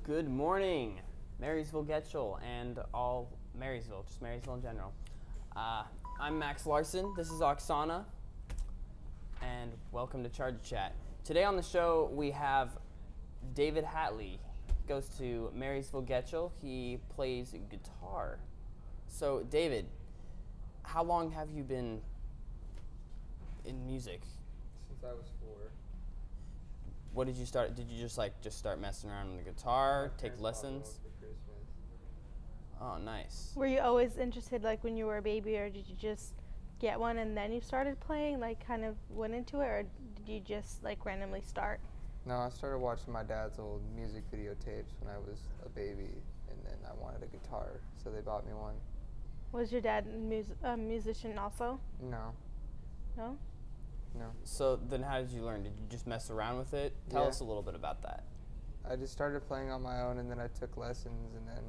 Good morning, Marysville Getchell and all Marysville, just Marysville in general. I'm Max Larson, this is Oksana, and welcome to Charge Chat. Today on the show we have David Hatley. He goes to Marysville Getchell. He plays guitar. So David, how long have you been in music? Since I was 4. What did you start? Did you just start messing around on the guitar, take lessons? For Christmas. Oh, nice. Were you always interested, like, when you were a baby, or did you just get one and then you started playing, like, kind of went into it, or did you just, like, randomly start? No, I started watching my dad's old music videotapes when I was a baby, and then I wanted a guitar, so they bought me one. Was your dad a musician also? No. No? No. So then how did you learn? Did you just mess around with it? Tell us a little bit about that. I just started playing on my own, and then I took lessons, and then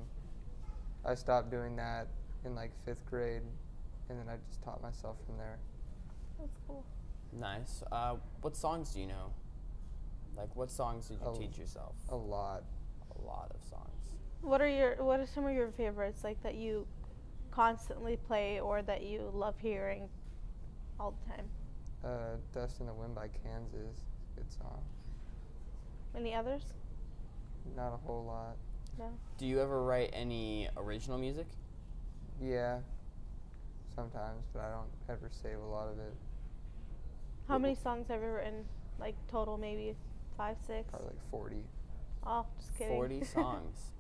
I stopped doing that in like 5th grade, and then I just taught myself from there. That's cool. Nice. What songs do you know? Like, what songs did you teach yourself? A lot. A lot of songs. What are some of your favorites, like, that you constantly play or that you love hearing all the time? Dust in the Wind by Kansas. Good song. Any others? Not a whole lot. No. Do you ever write any original music? Yeah. Sometimes, but I don't ever save a lot of it. How many songs have you written? Like, total, maybe 5, 6? Probably like 40. Oh, just kidding. 40 songs.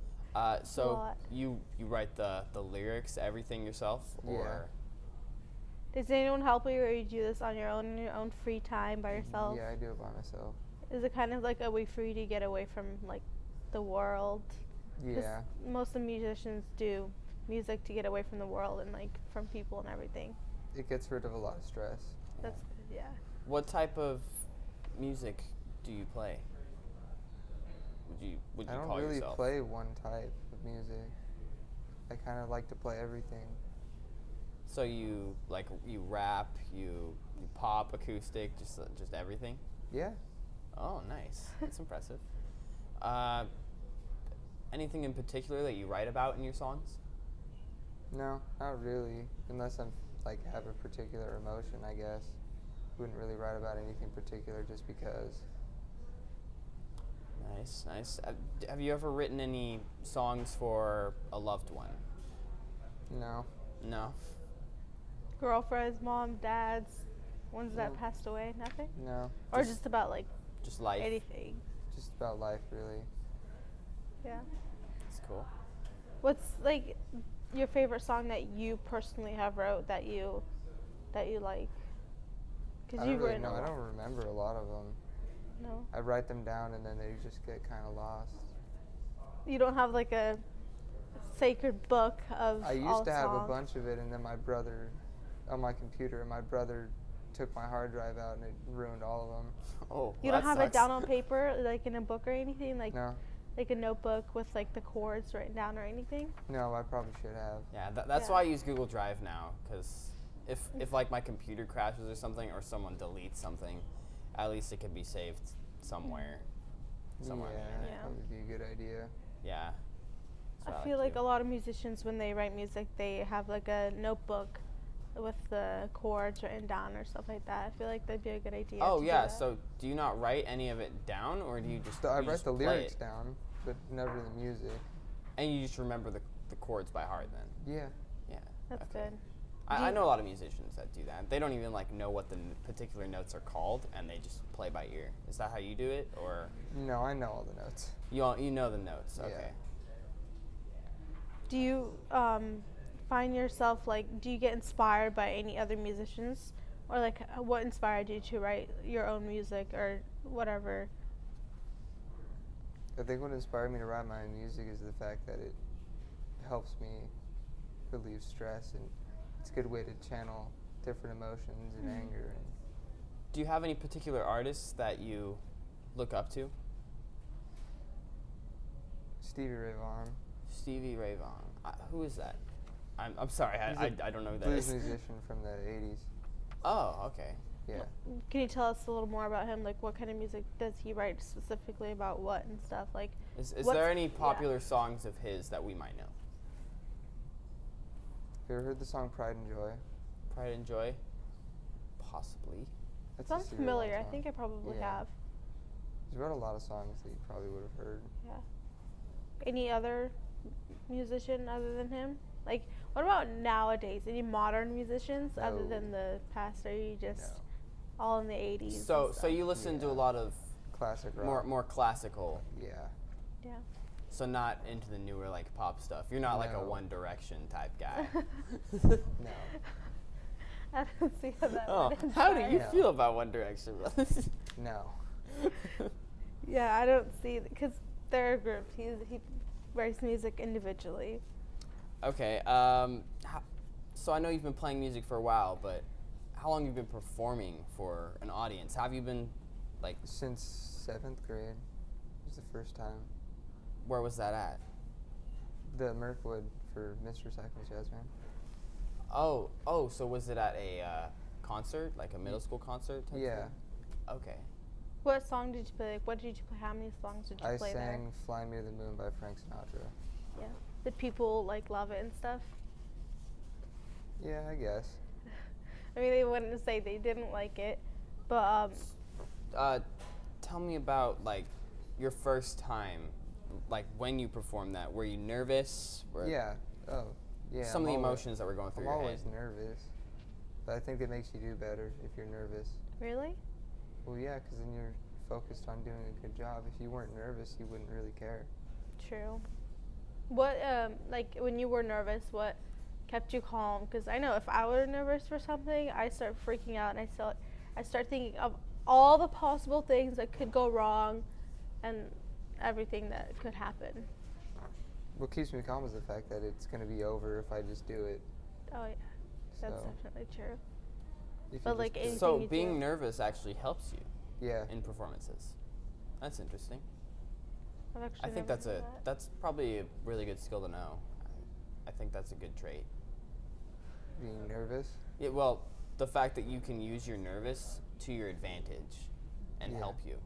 So you write the lyrics, everything yourself, or? Does anyone help you, or you do this on your own free time by yourself? Yeah, I do it by myself. Is it kind of like a way for you to get away from, like, the world? 'Cause Yeah. most of the musicians do music to get away from the world and, like, from people and everything. It gets rid of a lot of stress. That's good, yeah. What type of music do you play? Would you I don't call really yourself? play one type of music. I kind of like to play everything. So you rap, you pop, acoustic, just everything? Yeah. Oh, nice. That's impressive. Anything in particular that you write about in your songs? No, not really. Unless I'm like have a particular emotion, I guess. Wouldn't really write about anything particular just because. Nice, nice. Have you ever written any songs for a loved one? No. No? Girlfriends, mom, dads, ones that passed away, nothing? No. Or just about, like, Just life? anything? Just about life, really. Yeah. That's cool. What's, like, your favorite song that you personally have wrote that you like? Because you've written a lot. I don't remember a lot of them. No? I write them down and then they just get kind of lost. You don't have, like, a sacred book of I all used to have a songs? bunch of it, and then my brother, on my computer, my brother took my hard drive out and it ruined all of them. Oh, You well, don't have that it down on paper, like in a book or anything? No. Like a notebook with, like, the chords written down or anything? No, I probably should have. Yeah, that's Yeah. why I use Google Drive now, because if like my computer crashes or something, or someone deletes something, at least it can be saved somewhere. Somewhere. Yeah, on the internet. Yeah. that would be a good idea. Yeah. That's what I feel like do. a lot of musicians, when they write music, they have, like, a notebook with the chords written down or stuff like that. I feel like that'd be a good idea. Oh to do yeah. that. So do you not write any of it down, or do you just? I you write just the play lyrics it? down, but never the music. And you just remember the chords by heart then? Yeah. Yeah. That's okay. good. I know a lot of musicians that do that. They don't even like know what the particular notes are called, and they just play by ear. Is that how you do it, or No, I know all the notes. you know the notes? Yeah. Okay. Do you find yourself, like, do you get inspired by any other musicians? Or, like, what inspired you to write your own music or whatever? I think what inspired me to write my own music is the fact that it helps me relieve stress, and it's a good way to channel different emotions and anger. And Do you have any particular artists that you look up to? Stevie Ray Vaughan, Stevie Ray Vaughan. Who is that? I'm sorry, He's I don't know who that blues is. musician from the 80s. Oh, okay. Yeah. Can you tell us a little more about him? Like, what kind of music does he write specifically about what and stuff? Like, Is What's- there any yeah. popular songs of his that we might know? Have you ever heard the song Pride and Joy? Pride and Joy? Possibly. That's a Sounds super long familiar. I song. think I probably Yeah. have. He's wrote a lot of songs that you probably would have heard. Yeah. Any other musician other than him? Like, what about nowadays? Any modern musicians other No. than the past? Or are you just No. all in the 80s? So and so stuff? you listen to a Yeah. lot of Classic rock. more classical. Yeah. Yeah. So not into the newer like pop stuff. You're not like a No. One Direction type guy. No. I don't see how that Oh, would how do inspire you No. feel about One Direction? No. Yeah, I don't see because they're a group. He writes music individually. Okay. So I know you've been playing music for a while, but how long have you been performing for an audience? Have you been, like, Since 7th grade was the first time. where was that at? The Mirkwood for Mr. Sackman's Jazz Band. Oh, so was it at a concert, like a middle school concert? Type Yeah. thing? Okay. What song did you play? Like, what did you play? How many songs did you I play sang Fly Me to the Moon by Frank Sinatra. there? Yeah. Did people like love it and stuff? Yeah, I guess. I mean, they wouldn't say they didn't like it, but Tell me about, like, your first time, like, when you performed that. Were you nervous? Yeah. Oh, yeah. Some of I'm the always- emotions that were going through I'm your always head. nervous, but I think it makes you do better if you're nervous. really? Well, yeah, because then you're focused on doing a good job. If you weren't nervous, you wouldn't really care. True. What like when you were nervous, what kept you calm? Because I know if I were nervous for something, I start freaking out and I start thinking of all the possible things that could go wrong, and everything that could happen. What keeps me calm is the fact that it's going to be over if I just do it. Oh yeah, that's So, definitely true. if you But, just like, do it- anything So you being do. nervous actually helps you yeah, in performances. That's interesting. I've actually I think never that's heard that. that's probably a really good skill to know. I think that's a good trait. being nervous. Yeah, well, the fact that you can use your nervous to your advantage and Yeah. help you.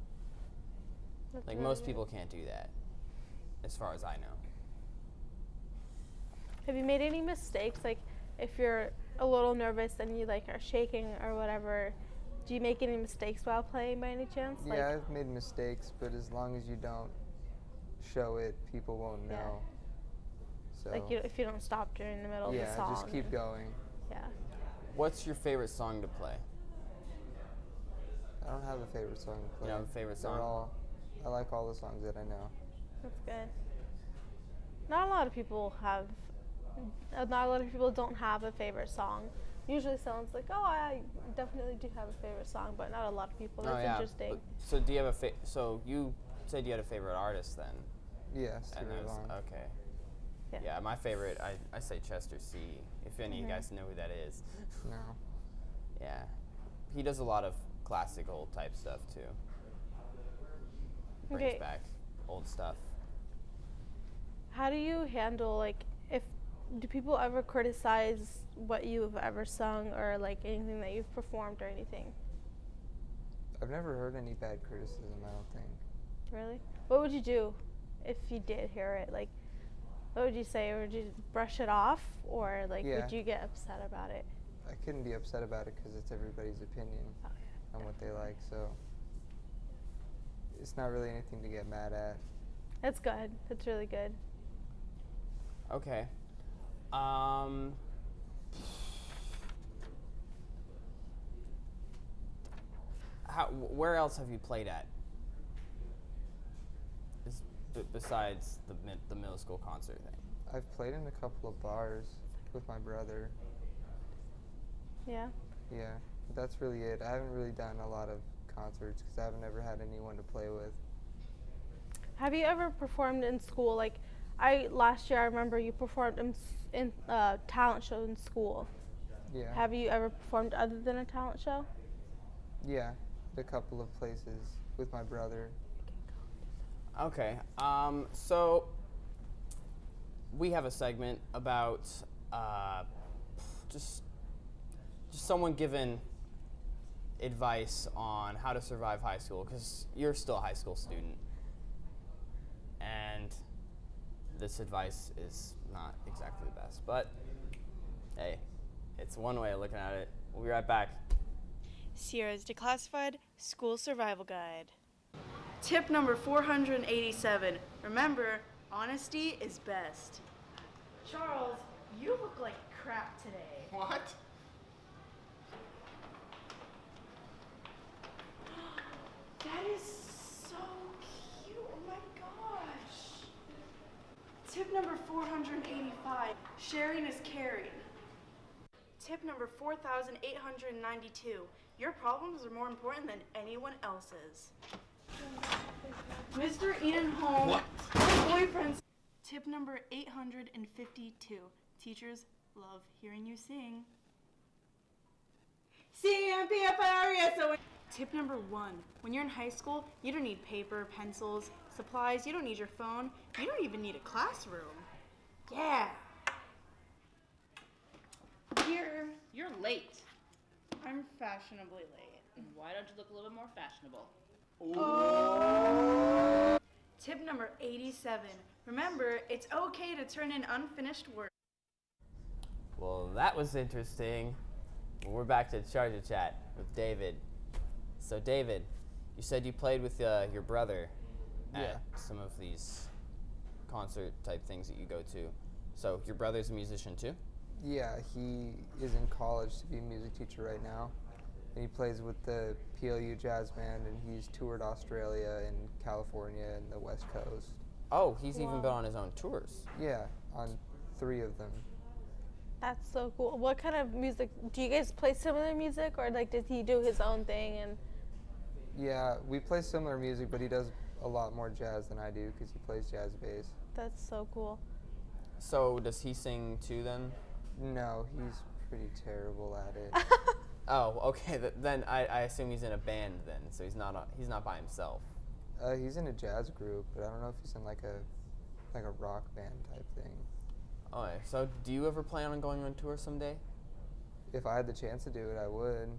That's Like really most good. people can't do that, as far as I know. Have you made any mistakes? Like, if you're a little nervous and you like are shaking or whatever, do you make any mistakes while playing by any chance? Yeah, Like, I've made mistakes, but as long as you don't show it, people won't Yeah. know. So like if you don't stop during the middle of the yeah, song. just keep and- going. Yeah. What's your favorite song to play? I don't have a favorite song to play. You don't have a favorite They're song? all, I like all the songs that I know. That's good. Not a lot of people have. Not a lot of people don't have a favorite song. Usually, someone's like, "Oh, I definitely do have a favorite song," but not a lot of people. That's interesting. But, so do you have a so you said you had a favorite artist then? Yeah, And Stevie that's- Vaughan. okay. Yeah. Yeah, my favorite, I say Chester C. If any of you guys know who that is. No. Yeah. He does a lot of classical type stuff too. Brings Okay. back old stuff. How do you handle like if do people ever criticize what you've ever sung or like anything that you've performed or anything? I've never heard any bad criticism, I don't think. Really? What would you do if you did hear it? Like, what would you say? Would you brush it off, or like Yeah. would you get upset about it? I couldn't be upset about it because it's everybody's opinion Oh, yeah. on what they like, so it's not really anything to get mad at. That's good. That's really good. Okay. Where else have you played at? Besides the middle school concert thing. I've played in a couple of bars with my brother. Yeah. Yeah, but that's really it. I haven't really done a lot of concerts because I haven't ever had anyone to play with. Have you ever performed in school? Like, last year I remember you performed in talent show in school. Yeah. Have you ever performed other than a talent show? Yeah, a couple of places with my brother. Okay. So we have a segment about just someone giving advice on how to survive high school, because you're still a high school student. and this advice is not exactly the best, but hey, it's one way of looking at it. We'll be right back. Sierra's Declassified School Survival Guide. Tip number 487. Remember, honesty is best. Charles, you look like crap today. What? That is so cute. Oh my gosh. Tip number 485. Sharing is caring. Tip number 4892. Your problems are more important than anyone else's. Mr. Eden Holmes, What? your boyfriend's. Tip number 852. Teachers love hearing you sing. CMPFRESO. Tip number 1. When you're in high school, you don't need paper, pencils, supplies. You don't need your phone. You don't even need a classroom. Yeah. You're late. I'm fashionably late. Why don't you look a little bit more fashionable? Tip number 87. Remember, it's okay to turn in unfinished work. Well, that was interesting. We're back to Charger Chat with David. So, David, you said you played with your brother at some of these concert type things that you go to. So, your brother's a musician too? Yeah, he is in college to be a music teacher right now. And he plays with the PLU Jazz Band, and he's toured Australia and California and the West Coast. Oh, he's even Wow. been on his own tours. Yeah, on 3 of them. That's so cool. What kind of music do you guys play? Similar music, or like does he do his own thing? And Yeah, we play similar music, but he does a lot more jazz than I do because he plays jazz bass. that's so cool. So, does he sing too then? No, he's pretty terrible at it. Oh, okay. Then I assume he's in a band then, so he's not by himself. He's in a jazz group, but I don't know if he's in like a rock band type thing. Oh, yeah. So do you ever plan on going on tour someday? If I had the chance to do it, I would,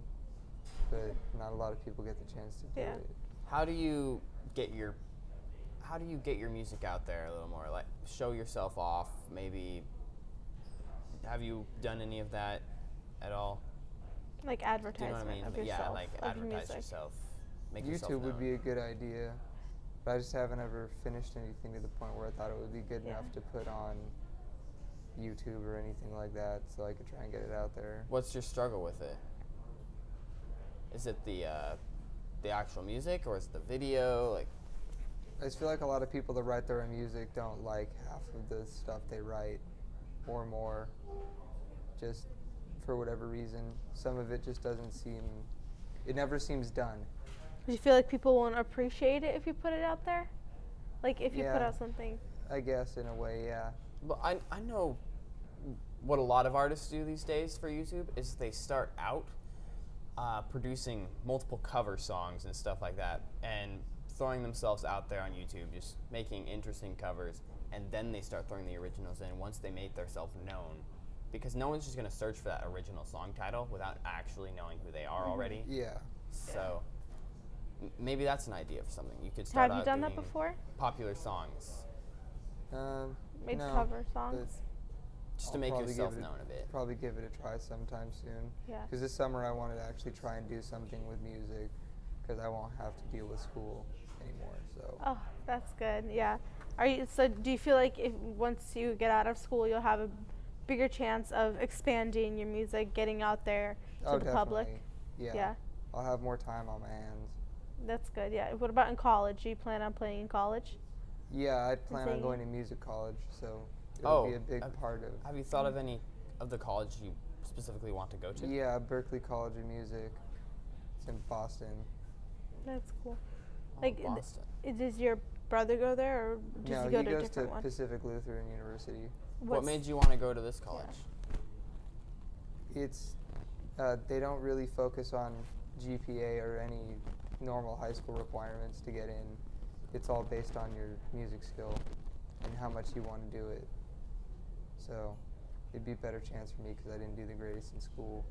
but not a lot of people get the chance to do Yeah. it. How do you get your music out there a little more? Like show yourself off, maybe. Have you done any of that at all? Like Do you know advertisement what I mean? of yourself, Yeah, like of your advertise music. yourself. Make yourself YouTube would known. be a good idea, but I just haven't ever finished anything to the point where I thought it would be good Yeah. enough to put on YouTube or anything like that, so I could try and get it out there. What's your struggle with it? Is it the actual music, or is it the video? Like, I just feel like a lot of people that write their own music don't like half of the stuff they write, or more, just for whatever reason. Some of it just doesn't seem, it never seems done. Do you feel like people won't appreciate it if you put it out there? Like if you put Yeah. out something. I guess in a way, yeah. but I know what a lot of artists do these days for YouTube is they start out producing multiple cover songs and stuff like that, and throwing themselves out there on YouTube, just making interesting covers, and then they start throwing the originals in once they make themselves known, because no one's just going to search for that original song title without actually knowing who they are already. Yeah. So maybe that's an idea for something. You could start Have you out done that doing before? popular songs Made no, cover but songs? just I'll to make probably yourself give it known a bit. Probably give it a try sometime soon. Yeah. Because this summer I wanted to actually try and do something with music, because I won't have to deal with school anymore. So Oh, that's good. Yeah. So do you feel like if once you get out of school, you'll have a bigger chance of expanding your music, getting out there to the public? Yeah. Yeah. I'll have more time on my hands. That's good. Yeah. What about in college? Do you plan on playing in college? Yeah, I plan on singing? going to music college, so it'll be a big part of. Have you thought of any of the college you specifically want to go to? Yeah, Berklee College of Music. It's in Boston. That's cool. Oh, Like, Boston. Does your brother go there, or does No, he go he to a goes to different one? Pacific Lutheran University. What What's- made you want to go to this college? It's they don't really focus on GPA or any normal high school requirements to get in. It's all based on your music skill and how much you want to do it. So it'd be a better chance for me because I didn't do the greatest in school.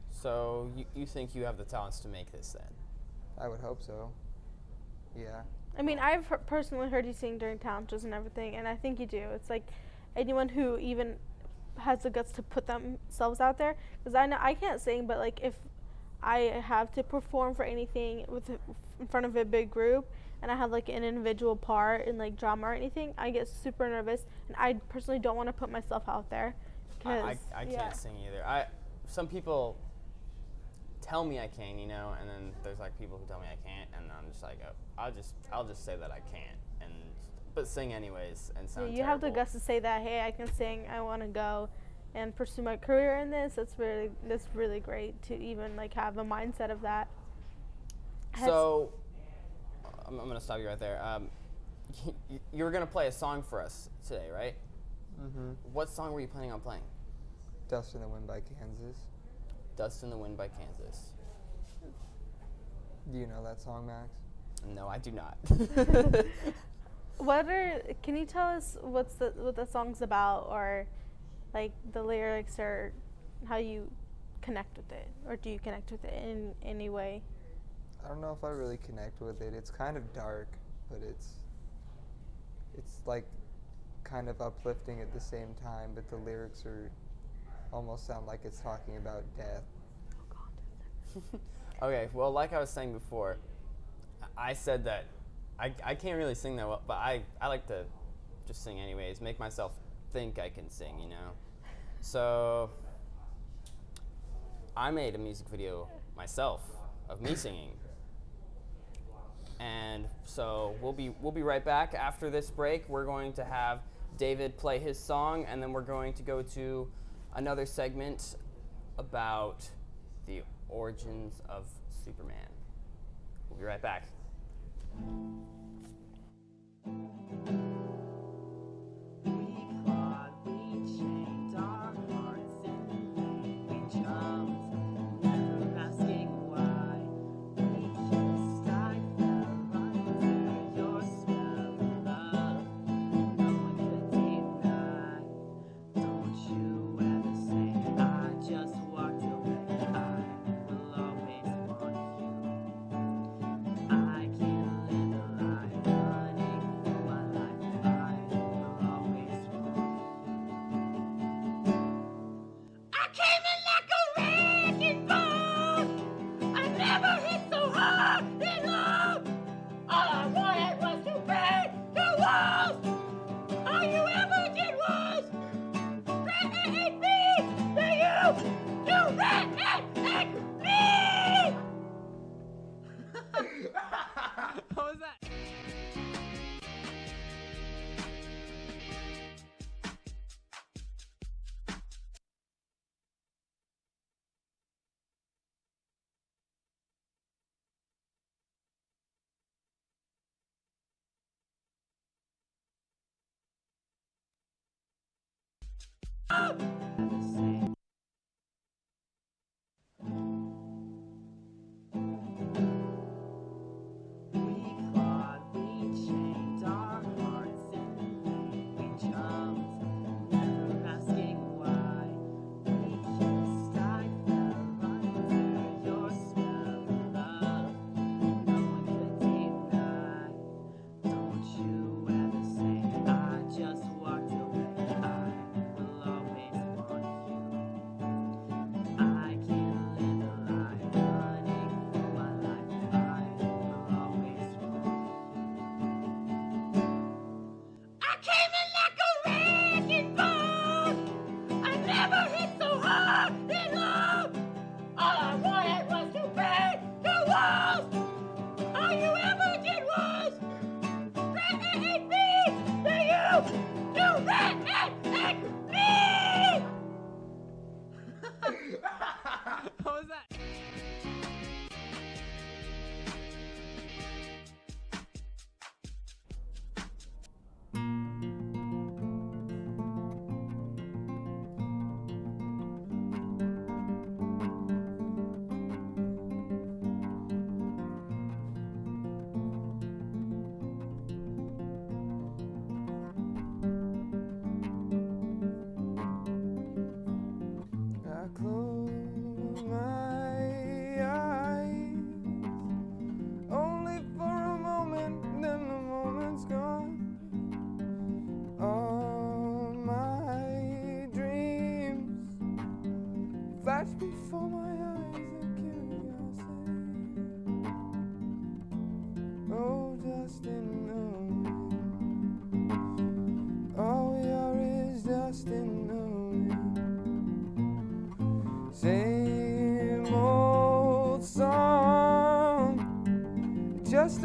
So you think you have the talents to make this then? I would hope so. Yeah. I mean, I've personally heard you sing during talent shows and everything, and I think you do. It's like anyone who even has the guts to put themselves out there. Because I know I can't sing, but like if I have to perform for anything in front of a big group, and I have like an individual part in like drama or anything, I get super nervous, and I personally don't want to put myself out there. I can't sing either. Some people tell me I can, and then there's like people who tell me I can't, and I'm just like, oh, I'll just say that I can't, but sing anyways and sound you have the guts to say that, hey, I can sing, I want to go and pursue my career in this. That's really great to even like have a mindset of that. So I'm gonna stop you right there. You were gonna play a song for us today, right? Mm-hmm. What song were you planning on playing? Dust in the Wind by Kansas. Dust in the Wind by Kansas. Do you know that song, Max? No, I do not. Can you tell us what the song's about, or like the lyrics, or how you connect with it, or do you connect with it in any way? I don't know if I really connect with it. It's kind of dark, but it's like kind of uplifting at the same time, but the lyrics almost sound like it's talking about death. Okay, well, like I was saying before, I said that I can't really sing that well, but I like to just sing anyways, make myself think I can sing, So I made a music video myself of me singing. And so we'll be right back after this break. We're going to have David play his song, and then we're going to go to another segment about the origins of Superman. We'll be right back.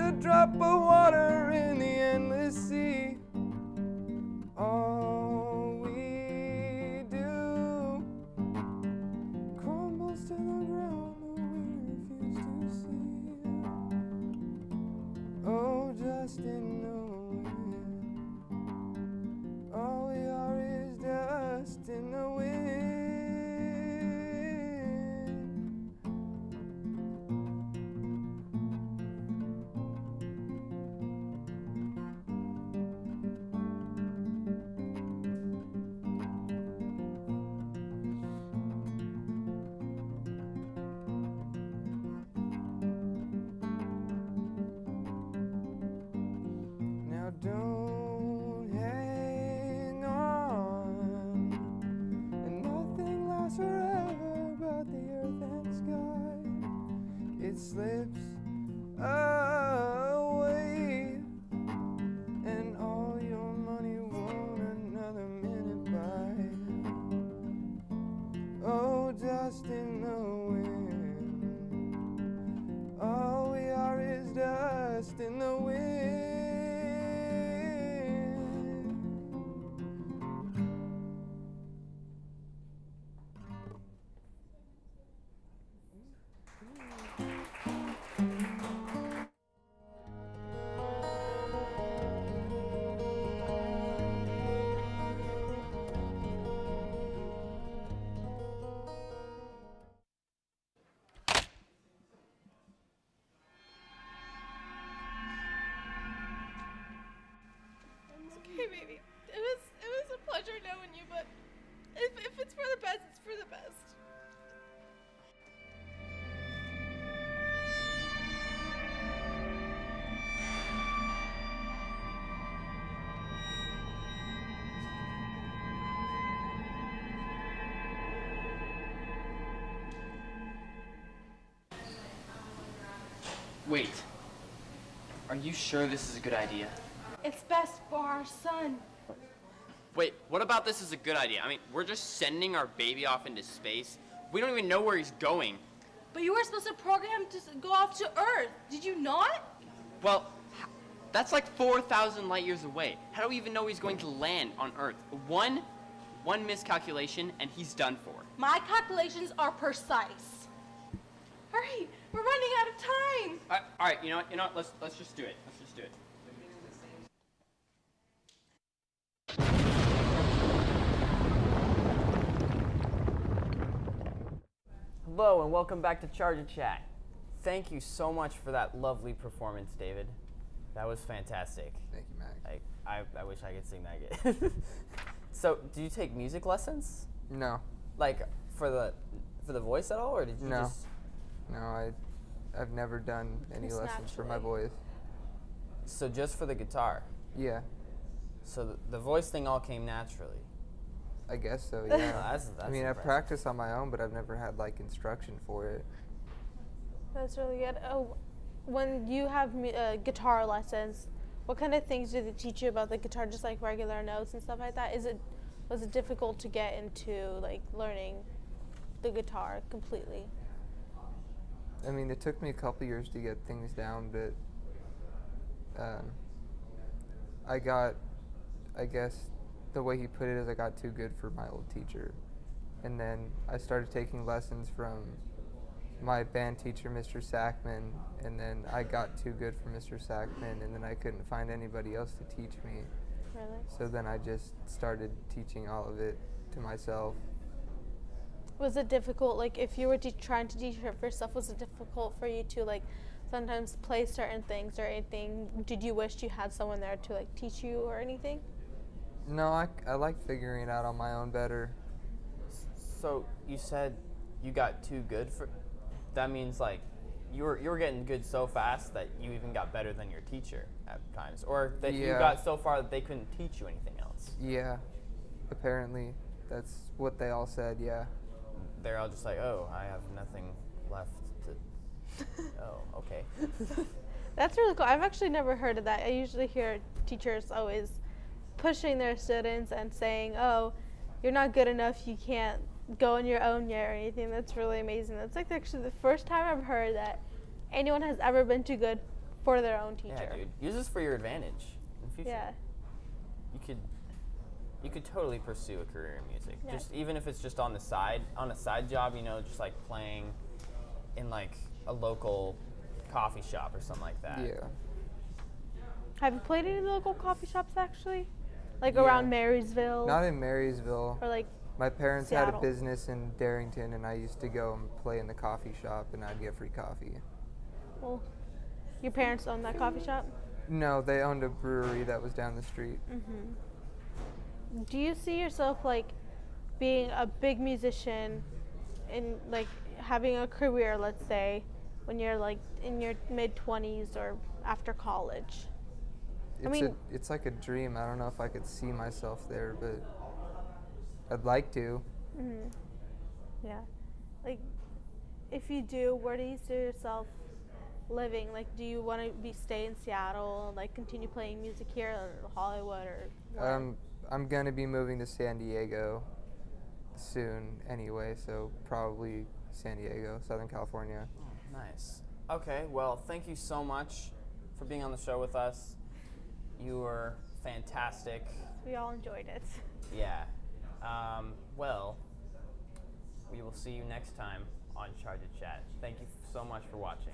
a drop of water in the endless sea. All we do crumbles to the ground that we refuse to see. Oh, just in the wind. All we are is dust in the wind. Now don't hang on, and nothing lasts forever but the earth and sky. It slips away, and all your money won't another minute buy. Oh, dust in the wind. All we are is dust in the wind. It's okay, baby. It was a pleasure knowing you, but if it's for the best, it's for the best. Wait. Are you sure this is a good idea? It's best for our son. Wait, what about this is a good idea? I mean, we're just sending our baby off into space. We don't even know where he's going. But you were supposed to program him to go off to Earth. Did you not? Well, that's like 4,000 light years away. How do we even know he's going to land on Earth? One miscalculation and he's done for. My calculations are precise. Hurry, we're running out of time. All right, you know what? Let's just do it. Let's just do it. Hello and welcome back to Charger Chat. Thank you so much for that lovely performance, David. That was fantastic. Thank you, Max. I wish I could sing that good. So, do you take music lessons? No, Like for the voice at all, or did you No. just? no, I've never done any Just lessons for my naturally. voice. So just for the guitar. Yeah, So the voice thing all came naturally. I guess so. Oh, Yeah. that's I mean, I've impressive. practiced on my own, but I've never had like instruction for it. That's really good. Oh, when you have guitar lessons, what kind of things do they teach you about the guitar? Just like regular notes and stuff like that. Was it difficult to get into like learning the guitar completely? I mean, it took me a couple years to get things down, but I guess the way he put it is I got too good for my old teacher. And then I started taking lessons from my band teacher, Mr. Sackman, and then I got too good for Mr. Sackman, and then I couldn't find anybody else to teach me. Really? So then I just started teaching all of it to myself. Was it difficult, like if you were trying to teach it for yourself, was it difficult for you to like sometimes play certain things or anything? Did you wish you had someone there to like teach you or anything? No, I like figuring it out on my own better. So you said you got too good for. That means like you were getting good so fast that you even got better than your teacher at times, or that you Yeah. got so far that they couldn't teach you anything else. Yeah, apparently that's what they all said, yeah. They're all just like, oh, I have nothing left to. Oh, okay. That's really cool. I've actually never heard of that. I usually hear teachers always pushing their students and saying, oh, you're not good enough, you can't go on your own yet or anything. That's really amazing. That's like actually the first time I've heard that anyone has ever been too good for their own teacher. Yeah, dude. Use this for your advantage in the future. Yeah. You could totally pursue a career in music. Yeah. Just even if it's just on a side job, just like playing in like a local coffee shop or something like that. Yeah. Have you played any local coffee shops actually? Like Yeah. around Marysville? Not in Marysville. Or like, My parents had Seattle. a business in Darrington, and I used to go and play in the coffee shop, and I'd get free coffee. well, your parents own that coffee shop? No, they owned a brewery that was down the street. Do you see yourself like being a big musician and like having a career, let's say, when you're like in your mid-20s or after college? It's like a dream. I don't know if I could see myself there, but I'd like to. Yeah. Like, if you do, where do you see yourself living? Like, do you want to stay in Seattle and like continue playing music here, or Hollywood, or where? I'm gonna be moving to San Diego soon anyway, so probably San Diego, Southern California. Oh, nice. Okay, well, thank you so much for being on the show with us. You were fantastic. We all enjoyed it. Yeah. Well, we will see you next time on Charge It Chat. Thank you so much for watching.